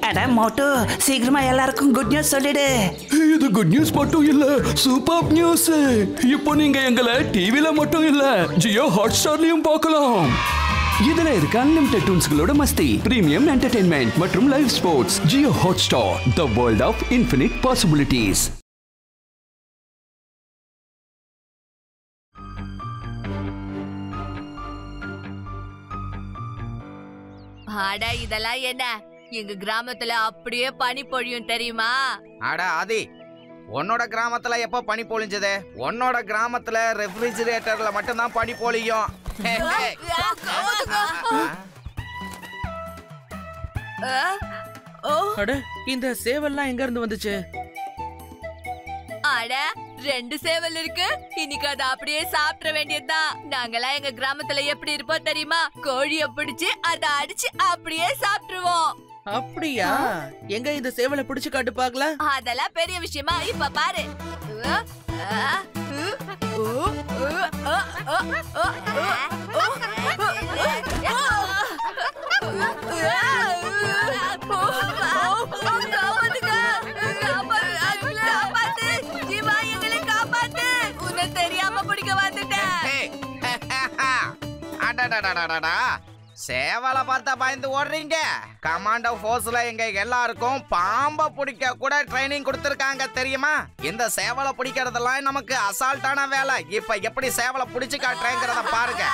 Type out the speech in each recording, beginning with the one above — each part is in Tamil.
அட மோட்டு, சீக்கிரமா எல்லாருக்கும் குட் நியூஸ் சொல்லிடு. இது குட் நியூஸ் மட்டும் இல்ல, சூப்பர் நியூஸ். இப்போ நீங்க எங்களை டிவில மட்டும் இல்ல, ஜியோ ஹாட்ஸ்டார்லயும் பார்க்கலாம். இதுல இருக்க அன்லிமிட்டெட் டூன்ஸ்களோட மஸ்தி, பிரீமியம் என்டர்டெயின்மெண்ட் மற்றும் live sports. Jio Hotstar, the world of infinite possibilities. அடா இதெல்லாம் என்ன? எங்க கிராமத்துல அப்படியே பனி பொழியும் தெரியுமா? அடா ஆதி, உன்னோட கிராமத்துல எப்ப பனி பொழிஞ்சது? உன்னோட கிராமத்துல ரெஃப்ரிஜிரேட்டர்ல மட்டும்தான் பனி பொழியும். அட, இந்த சேவல்லாம் எங்க இருந்து வந்துச்சு? அட, 2 சேவல் இருக்கு. இன்னைக்கு அதை அப்படியே சாப்பிட வேண்டியதுதான். நாங்கெல்லாம் எங்க கிராமத்துல எப்படி இருப்போம் தெரியுமா? கோழிய பிடிச்சு அதை அடிச்சு அப்படியே சாப்பிட்டுருவோம். அப்படியா? எங்க இந்த சேவலை பிடிச்சு காட்டு பாக்கலாம். அதெல்லாம் பெரிய விஷயமா? இப்ப பாரு. தெரியாம பிடிக்க வந்துட்டேன். சேவலை பார்த்தா பயந்து ஓடுறீங்க? கமாண்டோ போர்ஸ்ல எங்க எல்லாருக்கும் பாம்பை பிடிக்க கூட ட்ரைனிங் கொடுத்திருக்காங்க தெரியுமா? இந்த சேவலை பிடிக்கிறதெல்லாம் நமக்கு அசால்ட்டான வேலை. இப்ப எப்படி சேவலை பிடிச்சு காட்டுறேங்கிறத பாருங்க.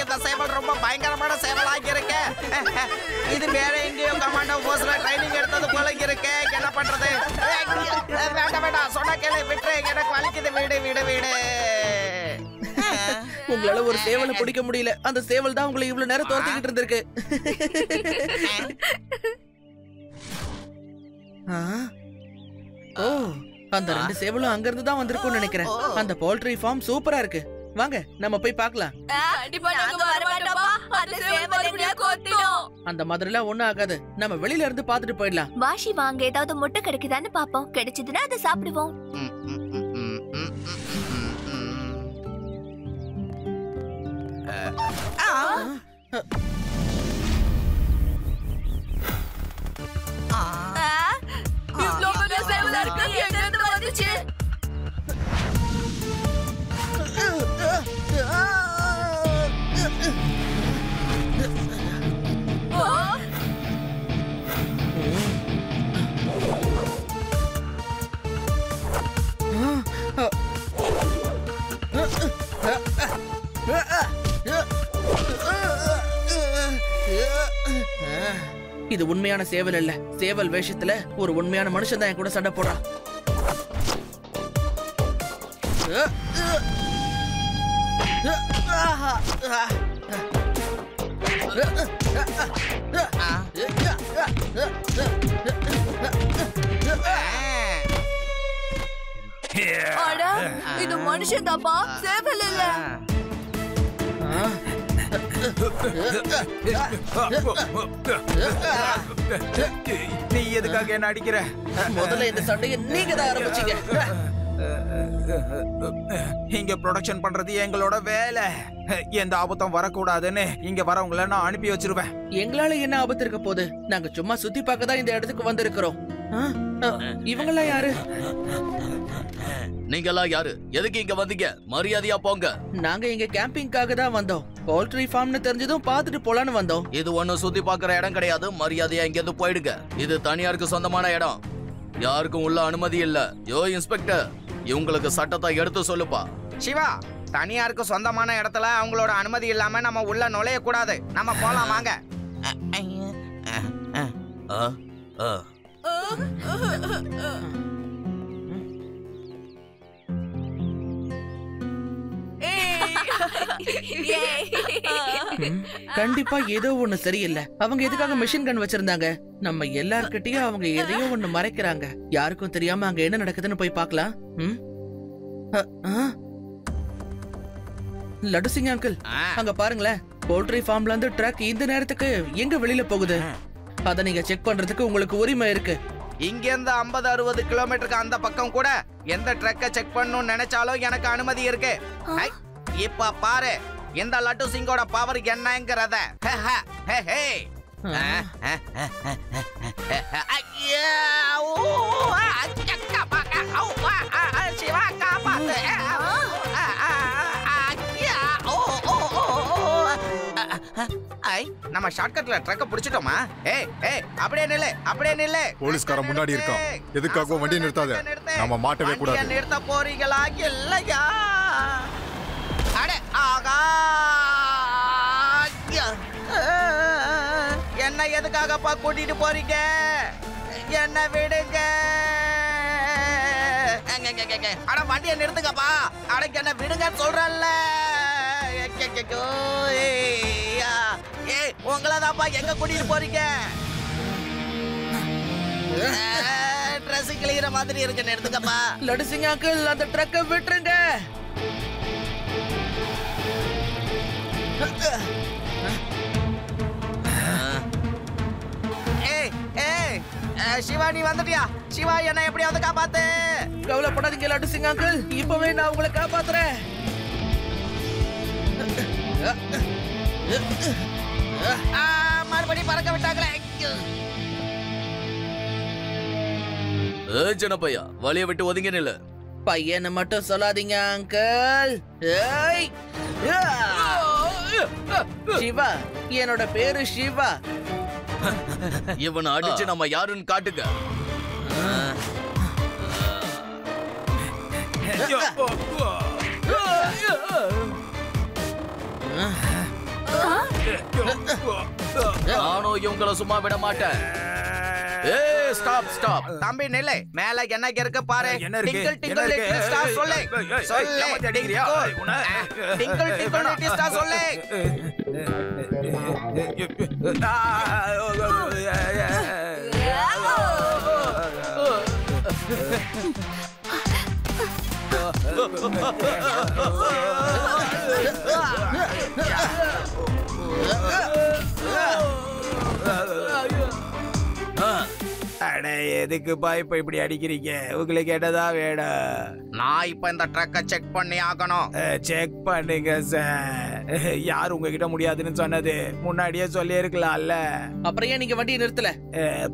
இந்த சேவல் ரொம்ப பயங்கரமான சேவலாகி இருக்கு. இது வேற எங்கேயோ கமாண்டோ போர்ஸ்ல ட்ரைனிங் எடுத்தது போல இருக்கு. என்ன பண்றது? வேண்டாம் வேண்டாம், சொன்ன கேளு, விட்டு, எனக்கு வலிக்குது. வீடு வீடு வீடு. உங்களால ஒரு சேவலை பிடிக்க முடியல. அந்த சேவல் தான் உங்களை இவ்வளவு நேரம் துரத்திக்கிட்டு இருந்திருக்கு. ஓ, அந்த 2 சேவலும் அங்க இருந்து தான் வந்திருக்கும்னு நினைக்கிறேன். அந்த போல்ட்ரி ஃபார்ம் சூப்பரா இருக்கு. வாங்க நம்ம போய் பார்க்கலாம். அந்த மாதிரிலாம் ஒண்ணும் ஆகாது. நம்ம வெளியில இருந்து பாத்துட்டு போயிடலாம். வாஷி வாங்க, ஏதாவது முட்டை கிடைக்குதான்னு பாப்போம். கிடைச்சதுன்னா அதை சாப்பிடுவோம். இது உண்மையான சேவல் இல்ல. சேவல் வேஷத்துல ஒரு உண்மையான மனுஷன் தான் என் கூட சண்டை போடுறான். இது மனுஷன் தாப்பா, சேவல் இல்ல. நீ எதுக்காக என்ன அடிக்கிற? முதல்ல இந்த சண்டையை நீங்க தான் ஆரம்பிச்சீங்க. இங்க ப்ரொடக்ஷன் பண்றது எங்களோட வேலை. எந்த ஆபத்தும் வரக்கூடாதுன்னு இங்க வரவங்கள நான் அனுப்பி வச்சிருவேன். எங்களால என்ன ஆபத்து இருக்க போகுது? நாங்க சும்மா சுத்தி பார்க்க தான் இந்த இடத்துக்கு வந்திருக்கிறோம். இவங்கெல்லாம் யாரு? நீங்கெல்லாம் யாரு? எதுக்கு இங்க வந்தீங்க? மரியாதையா போங்க. நாங்க இங்க கேம்பிங்காக தான் வந்தோம். போல்ட்ரி ஃபார்ம்னு தெரிஞ்சதும் பாத்துட்டு போலான்னு வந்தோம். இது ஒண்ணும் சுத்தி பாக்குற இடம் கிடையாது. மரியாதையா இங்க இருந்து போயிடுங்க. இது தனியாருக்கு சொந்தமான இடம். யாருக்கும் உள்ள அனுமதி இல்ல. யோ இன்ஸ்பெக்டர், இவங்களுக்கு சட்டத்தை எடுத்து சொல்லுப்பா. சிவா, தனியாருக்கு சொந்தமான இடத்துல அவங்களோட அனுமதி இல்லாம நம்ம உள்ள நுழைய கூடாது. நம்ம போலாம் வாங்க. கண்டிப்பா ஏதோ ஒண்ணு சரியில்லை. அவங்க எதுக்காக மிஷின் கன் வச்சிருந்தாங்க? நம்ம எல்லார்கிட்டயும் அவங்க எதையோ ஒண்ணு மறைக்கிறாங்க. யாருக்கும் தெரியாம அங்க என்ன நடக்குதுன்னு போய் பார்க்கலாம். லட்டு சிங் அங்கிள், அங்க பாருங்களேன். போல்ட்ரி ஃபார்ம்ல இருந்து ட்ரக் இந்த நேரத்துக்கு எங்க வெளியில போகுது? அத நீங்க செக் பண்றதுக்கு உங்களுக்கு உரிமை இருக்கு. இங்க இருந்து 50-60 கிலோமீட்டருக்கு அந்த பக்கம் கூட எந்த ட்ரக்க செக் பண்ணணும்னு நினைச்சாலும் எனக்கு அனுமதி இருக்கு. இப்ப பாரு இந்த லட்டு சிங்கோட பவர் என்னங்கறத. ஐயா, ஓ, சிவா காப்பாத்து. ஐயா, ஓ, ஓ, ஓ, ஓ. ஐ, நம்ம ஷார்ட்கட்ல ட்ரக்க புடிச்சிட்டோமா? ஏய் ஏய், அப்படியே நில்லு, அப்படியே நில்லு. போலீஸ்காரன் முன்னாடி இருக்கான். எதுக்காக வண்டி நிறுத்தாத. நம்ம மாட்டவே கூடாது. வண்டியை நிறுத்த போறீங்களா இல்லையா? அடே ஆகா! என்ன எதுக்காகப்பா கூட்டிட்டு போறீங்க? என்ன விடுங்க. அட வண்டியை நிறுத்துங்கப்பா. அடக்கு என்ன விடுங்கன்னு சொல்றல்ல. ஏய், உங்களதாப்பா எங்க கூட்டிட்டு போறீங்க? ட்ரெஸ் கிளியற மாதிரி இருக்கு, நிறுத்துங்கப்பா. லட்டு சிங் அங்கிள், அந்த ட்ரக்கை விட்டுருங்க. ஏய் ஏய், சிவா நீ வந்துட்டியா? சிவா என்ன எப்படியாவது காப்பாத்து. கவலைப்படாதீங்க லட்டு சிங் அங்கிள், இப்பவே நான் உங்களை காப்பாத்துறேன். மறுபடியும் பறக்க விட்டாங்களே. சின்ன பையா, வழியை விட்டு ஒதுங்கி நில்லு. பையனை மட்டும் சொல்லாதீங்க அங்கிள். ஏய்! சிவா, என்னோட பேரு சிவா. இவனை அடிச்சு நம்ம யாருன்னு காட்டுங்க. நானும் இவங்களை சும்மா விட மாட்டேன். ஏய், ஸ்டாப் ஸ்டாப். தம்பி நில்லு. மேல என்ன இருக்கு பாரு. என்ன இருக்கு? டிங்கிள் டிங்கிள் லிட்டில் ஸ்டார் சொல்லு. சொல்லு. டிங்கிள் டிங்கிள் லிட்டில் ஸ்டார் சொல்லு. அட எதுக்குப்பா இப்ப இப்படி அடிக்கிறீங்க? உங்களுக்கு என்னதா வேணும்? நான் இப்ப இந்த ட்ரக்க செக் பண்ணி ஆகணும். செக் பண்ணுங்க சார். யார் உங்ககிட்ட முடியாதுன்னு சொன்னது? முன்னாடியே சொல்லி இருக்கலாம்ல. அப்புறம் ஏன் நீங்க வண்டியை நிறுத்தல?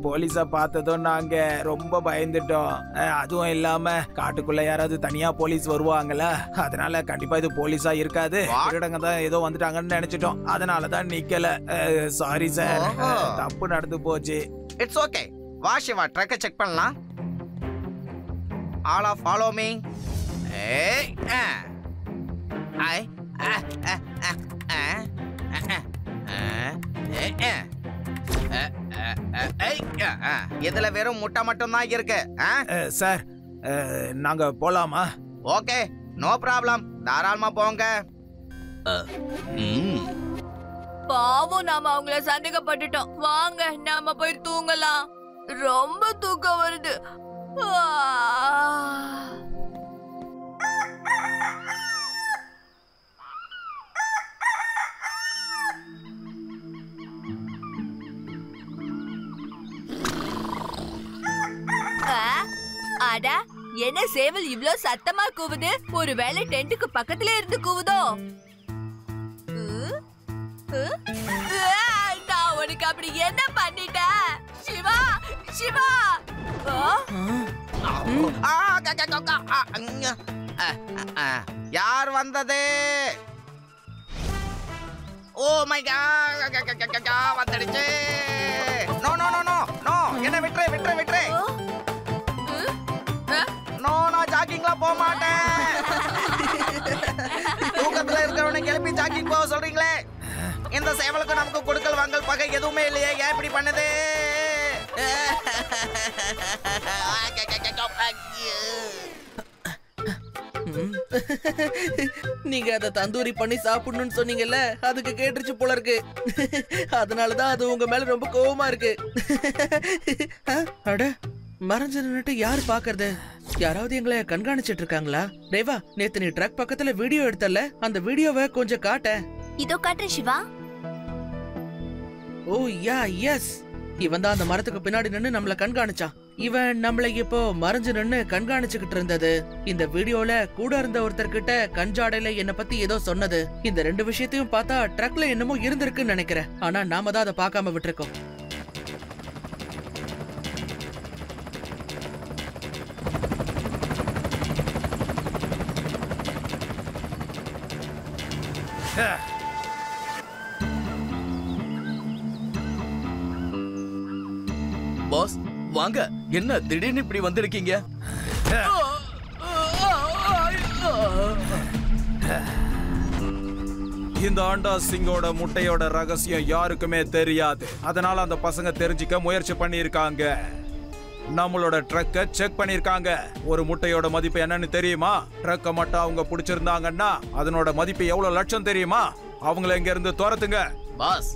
போலீஸ பார்த்ததும் நாங்க ரொம்ப பயந்துட்டோம். அதுவும் இல்லாம காட்டுக்குள்ள யாராவது தனியா போலீஸ் வருவாங்கல்ல, அதனால கண்டிப்பா இது போலீஸா இருக்காது. திருடங்க தான் ஏதோ வந்துட்டாங்கன்னு நினைச்சிட்டோம். அதனாலதான் நிக்கல. சாரி சார், தப்பு நடந்து போச்சு. It's okay. வா சிவா, ட்ரக்க செக் பண்ணலாம். All of follow me. ஏய் ஐ இதுல வெறும் முட்டை மட்டும் தான் இருக்கு. சார், நாங்க போலாமா? Okay, no problem. தாராளமா போங்க. பாவம், நாம அவங்கள சந்தேகப்பட்டுட்டோம். வாங்க நாம போய் தூங்கலாம். ரொம்ப தூக்கம் வருது. அட, என்ன சேவல் இவ்ளோ சத்தமா கூவுது? ஒருவேளை டென்ட்டுக்கு பக்கத்துல இருந்து கூவுதோ? நான் உனக்கு அப்படி என்ன பண்ணிட்டேன்? சிவா, சிவா! யார் வந்தது? ஓ மை காட், வந்துடுச்சு. No no no no no, என்ன விட்டுரு விட்டுரு விட்டுரு. நோ, நான் ஜாக்கிங்லாம் போக மாட்டேன். தூக்கத்துல இருக்கிறவனை எழுப்பி ஜாக்கிங் போக சொல்றீங்களே. இந்த சேவலுக்கு நமக்கு கொடுக்கல் வாங்கல் பகை எதுவுமே இல்லையே, ஏன் இப்படி பண்ணுது? நீங்க அதை தந்தூரி பண்ணி சாப்பிடணும்னு சொன்னீங்கல்ல, அதுக்கு கேட்டுருச்சு போல இருக்கு. அதனாலதான் அது உங்க மேல ரொம்ப கோவமா இருக்கு. அட, மறைஞ்சு நின்னுட்டு யாரு பாக்குறது? யாராவது எங்களை கண்காணிச்சிட்டு இருக்காங்களா? தேவா, நேத்து நீ ட்ரக் பக்கத்துல வீடியோ எடுத்தல, அந்த வீடியோவை கொஞ்சம் காட்ட. இதோ காட்டுறேன் சிவா. ஓ யா, எஸ். இவன் தான் அந்த மரத்துக்கு பின்னாடி நின்னு நம்மள கண்காணிச்சான். இவன் நம்மளை இப்போ மறைஞ்சு நின்னு கண்காணிச்சுக்கிட்டு இருந்தது. இந்த வீடியோல கூட இருந்த ஒருத்தர்கிட்ட கஞ்சாடையில என்ன பத்தி ஏதோ சொன்னது. இந்த 2 விஷயத்தையும் பார்த்தா ட்ரக்ல என்னமோ இருந்திருக்குன்னு நினைக்கிறேன். ஆனா நாம தான் அதை பார்க்காம விட்டுருக்கோம். பாஸ் வாங்க. என்ன திடீர்னு இப்படி வந்திருக்கீங்க? இந்த ஆண்டா சிங்கோட முட்டையோட ரகசியம் யாருக்குமே தெரியாது. அதனால அந்த பசங்க தெரிஞ்சுக்க முயற்சி பண்ணிருக்காங்க. நம்மளோட ட்ரக்க செக் பண்ணிருக்காங்க. ஒரு முட்டையோட மதிப்பு என்னன்னு தெரியுமா? ட்ரக்க மட்டும் அவங்க பிடிச்சிருந்தாங்கன்னா அதனோட மதிப்பு எவ்வளவு லட்சம் தெரியுமா? அவங்கள இங்க இருந்து துரத்துங்க. பாஸ்,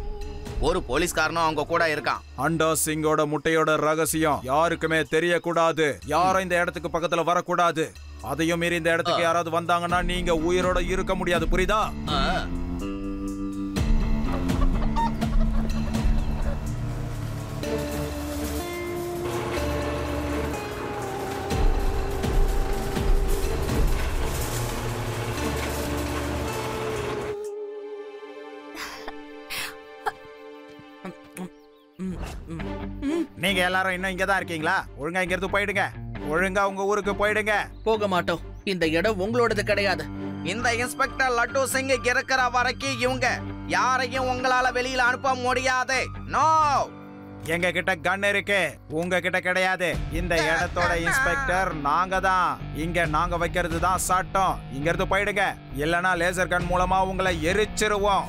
ஒரு போலீஸ்காரனும் அவங்க கூட இருக்கான். அண்டா சிங்கோட முட்டையோட ரகசியம் யாருக்குமே தெரியக்கூடாது. யாரும் இந்த இடத்துக்கு பக்கத்துல வரக்கூடாது. அதையும் மீறி இந்த இடத்துக்கு யாராவது வந்தாங்கன்னா நீங்க உயிரோட இருக்க முடியாது. புரியுதா? நீங்க எல்லாரும் இன்னும் இங்கதான் இருக்கீங்களா? ஒழுங்கா இங்க இருந்து போயிடுங்க. ஒழுங்கா உங்க ஊருக்கு போயிடுங்க. போக மாட்டோம். இந்த இடம் உங்களோடது கிடையாது. இந்த இன்ஸ்பெக்டர் லட்டு சிங் இருக்கிற வரைக்கும் இவங்க யாரையும் உங்களால வெளியில அனுப்ப முடியாது. நோ. எங்க கிட்ட கன் இருக்கு, உங்க கிட்ட கிடையாது. இந்த இடத்தோட இன்ஸ்பெக்டர் நாங்க தான். இங்க நாங்க வைக்கிறது தான் சட்டம். இங்க இருந்து போயிடுங்க, இல்லனா லேசர் கன் மூலமா உங்களை எரிச்சிருவோம்.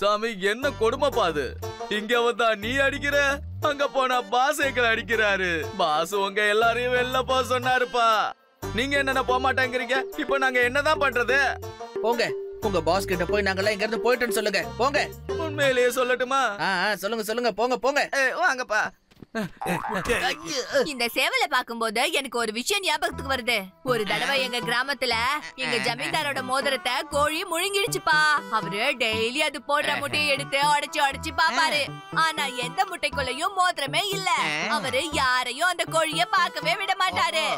சாமி, என்ன கொடுமை பாது. இங்க வந்தா நீ அடிக்கிற, அங்க போனா பாஸ் எங்களை அடிக்கிறாரு. பாஸ் உங்க எல்லாரையும் வெளில போக சொன்னாருப்பா. நீங்க என்னென்ன போக மாட்டேங்கிறீங்க. இப்ப நாங்க என்னதான் பண்றது? போங்க, உங்க பாஸ் கிட்ட போய் நாங்கெல்லாம் இங்க இருந்து போயிட்டோன்னு சொல்லுங்க. போங்க. உண்மையிலேயே சொல்லட்டுமா? சொல்லுங்க சொல்லுங்க, போங்க போங்க. வாங்கப்பா. இந்த சேவலை பாக்கும்போது எனக்கு ஒரு விஷயம் ஞாபகத்துக்கு வருது. ஒரு தடவை எங்க கிராமத்துல எங்க ஜமீன்தாரோட மோதிரத்தை கோழி முழுங்கிடுச்சுப்பா. அவரு டெய்லி அது போடுற முட்டையை எடுத்து உடைச்சு உடைச்சு பாப்பாரு. ஆனா எந்த முட்டைக்குள்ளயும் மோதிரமே இல்ல. அவரு யாரையும் அந்த கோழிய பார்க்கவே விட மாட்டாரு.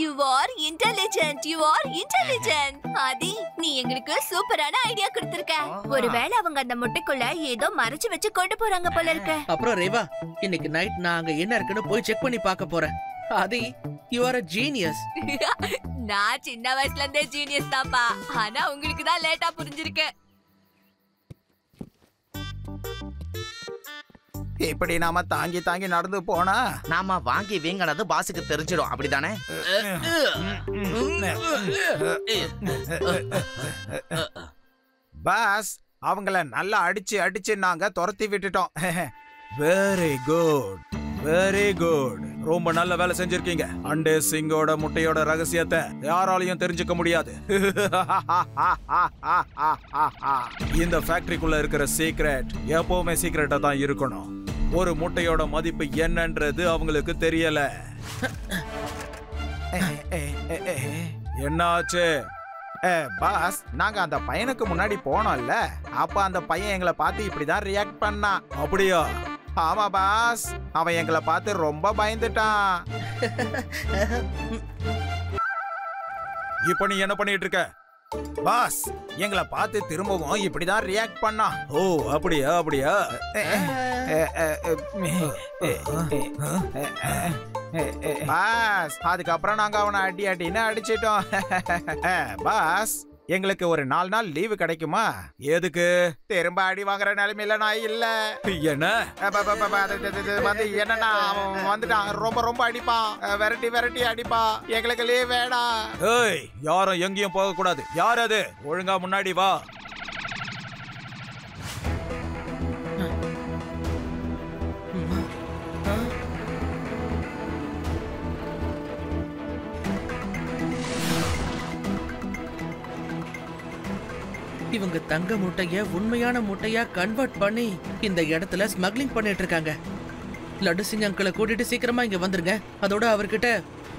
You are intelligent. You are intelligent. ஆதி, நீ எங்களுக்கு சூப்பரான ஐடியா கொடுத்திருக்க. ஒருவேளை அவங்க அந்த முட்டைக்குள்ள ஏதோ மறைச்சு வச்சு கொண்டு போறாங்க போல இருக்கு. அப்புறம் ரேவா, இன்னைக்கு நைட் நான் அங்க என்ன இருக்குன்னு போய் செக் பண்ணி பார்க்க போறேன். ஆதி, you are a genius. நான் சின்ன வயசுல இருந்தே ஜீனியஸ் தான்ப்பா. ஆனா உங்களுக்கு தான் லேட்டா புரிஞ்சிருக்கு. இப்படி நாம தாங்கி தாங்கி நடந்து போனா நாம வாங்கி வீங்கினது பாஸுக்கு தெரிஞ்சிடும். அப்படிதானே? பாஸ், அவங்கள நல்லா அடிச்சு அடிச்சு நாங்க துரத்தி விட்டுட்டோம். Very good, very good. ரொம்ப நல்ல வேலை செஞ்சிருக்கீங்க. அண்டே சிங்கோட முட்டையோட ரகசியத்தை யாராலையும் தெரிஞ்சுக்க முடியாது. இந்த ஃபேக்டரிக்குள்ள இருக்கிற சீக்ரெட் எப்பவுமே சீக்ரெட்டா தான் இருக்கணும். ஒரு முட்டையோட மதிப்பு என்னன்றது அவங்களுக்கு தெரியல. என்னாச்சு பாஸ்? நாங்க அந்த பையனுக்கு முன்னாடி போனோம்ல, அப்ப அந்த பையன் எங்களை பார்த்து இப்படிதான் ரியாக்ட் பண்ணான். அப்படியா? ஆமா பாஸ், அவன் எங்களை பார்த்து ரொம்ப பயந்துட்டான். இப்ப நீ என்ன பண்ணிட்டு இருக்க? பாஸ், எங்களை பார்த்து திரும்பவும் இப்படிதான் ரியாக்ட் பண்ணா. ஓ, அப்படியா? அப்படியா? பாஸ், அதுக்கப்புறம் நாங்க அவனை அடி அடின்னு அடிச்சிட்டோம். பாஸ், எங்களுக்கு ஒரு 4 நாள் லீவு கிடைக்குமா? எதுக்கு? திரும்ப அடி வாங்குற நிலைமையில நான் இல்ல. என்ன வந்து என்னன்னா அவன் வந்துட்டான், ரொம்ப ரொம்ப அடிப்பான், விரட்டி விரட்டி அடிப்பான். எங்களுக்கு லீவ் வேணாம். ஏய், யாரும் எங்கேயும் போக கூடாது. யார் அது? ஒழுங்கா முன்னாடி வா. இவங்க தங்க முட்டைய உண்மையான முட்டையா கன்வெர்ட் பண்ணி இந்த இடத்துல ஸ்மக்லிங் பண்ணிட்டு இருக்காங்க. லட்டு சிங் அங்கிளை கூட்டிட்டு சீக்கிரமா இங்க வந்துருங்க. அதோட அவர்கிட்ட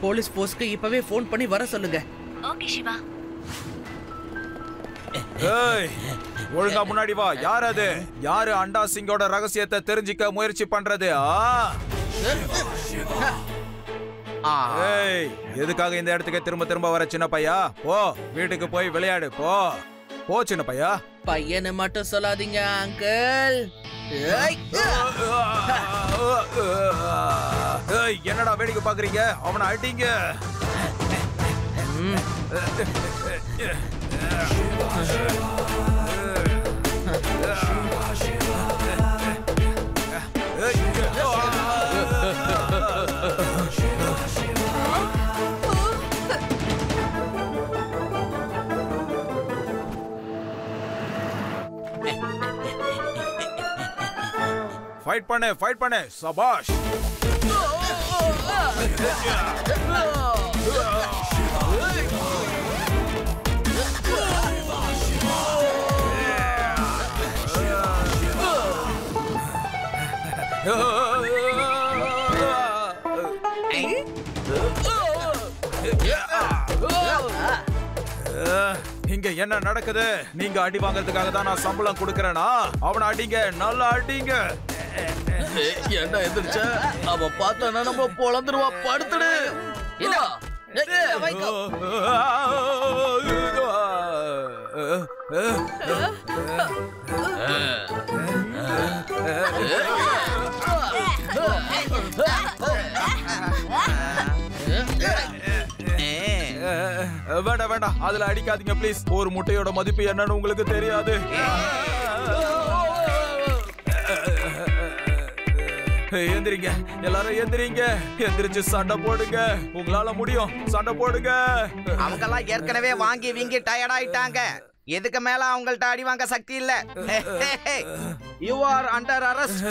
போலீஸ் போஸ்ட்க்கு இப்பவே போன் பண்ணி வர சொல்லுங்க. ஓகே சிவா. ஏய், ஒழுங்கா முன்னாடி வா. யார் அது? யாரு அண்டா சிங்கோட ரகசியத்தை தெரிஞ்சுக்க முயற்சி பண்றது? ஏய், எதுக்காக இந்த இடத்துக்கு திரும்ப திரும்ப வர சின்ன பையா? போ, வீட்டுக்கு போய் விளையாடு. போ போ சின்ன பையா. பையனை மட்டும் சொல்லாதீங்க அங்கிள். என்னடா வேடிக்கை பாக்குறீங்க? அவனை அடிங்க. ஃபைட் பண்ணு. சபாஷ். இங்க என்ன நடக்குது? நீங்க அடி வாங்குறதுக்காக தான் நான் சம்பளம் கொடுக்கறேனா? அவனை அடிங்க, நல்லா அடிங்க. என்ன எந்திரிச்ச? அவன் பார்த்தானா நம்ம பொளந்துருவா. படுத்துடு. வேண்டாம், அதுல அடிக்காதீங்க ப்ளீஸ். ஒரு முட்டையோட மதிப்பு என்னன்னு உங்களுக்கு தெரியாது. எந்திரிங்க, எல்லாரும் எந்திரிங்க. எந்திரிச்சு சண்டை போடுங்க. உங்களால முடியும், சண்டை போடுங்க. அவங்கெல்லாம் ஏற்கனவே வாங்கி வீங்கி டயர்ட் ஆயிட்டாங்க. எதுக்கு மேல அவங்கள்ட்ட அடி வாங்க சக்தி இல்ல. You are under arrest.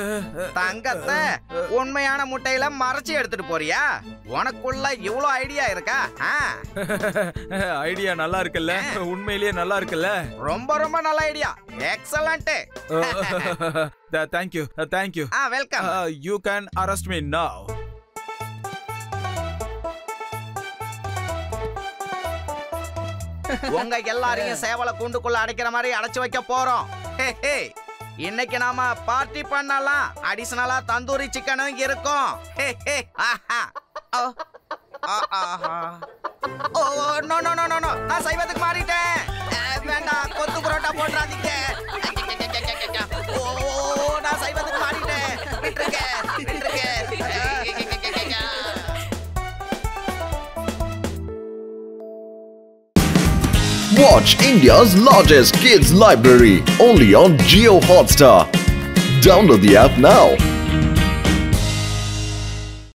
தங்கத்தை உண்மையான முட்டையில மறைச்சு எடுத்துட்டு போறியா? உனக்குள்ள இவ்வளவு ஐடியா இருக்கா? ஐடியா நல்லா இருக்குல்ல? உண்மையிலேயே நல்லா இருக்குல்ல? ரொம்ப ரொம்ப நல்ல idea. Excellent. Thank you. Welcome. You can arrest me now. உங்க எல்லாரையும் சேவல கூண்டுக்குள்ள அடைக்கிற மாதிரி அடைச்சு வைக்க போறோம். இன்னைக்கு நாம பார்ட்டி பண்ணலாம். அடிஷனலா தந்தூரி சிக்கனும் இருக்கும். நான் சைவத்துக்கு மாறிட்டேன். வேண்டாம், கொத்து புரோட்டா போட்டுறாதீங்க. நான் சைவத்துக்கு மாறிட்டேன். விட்டுருக்கேன். Watch India's largest kids library only on Jio Hotstar. Download the app now.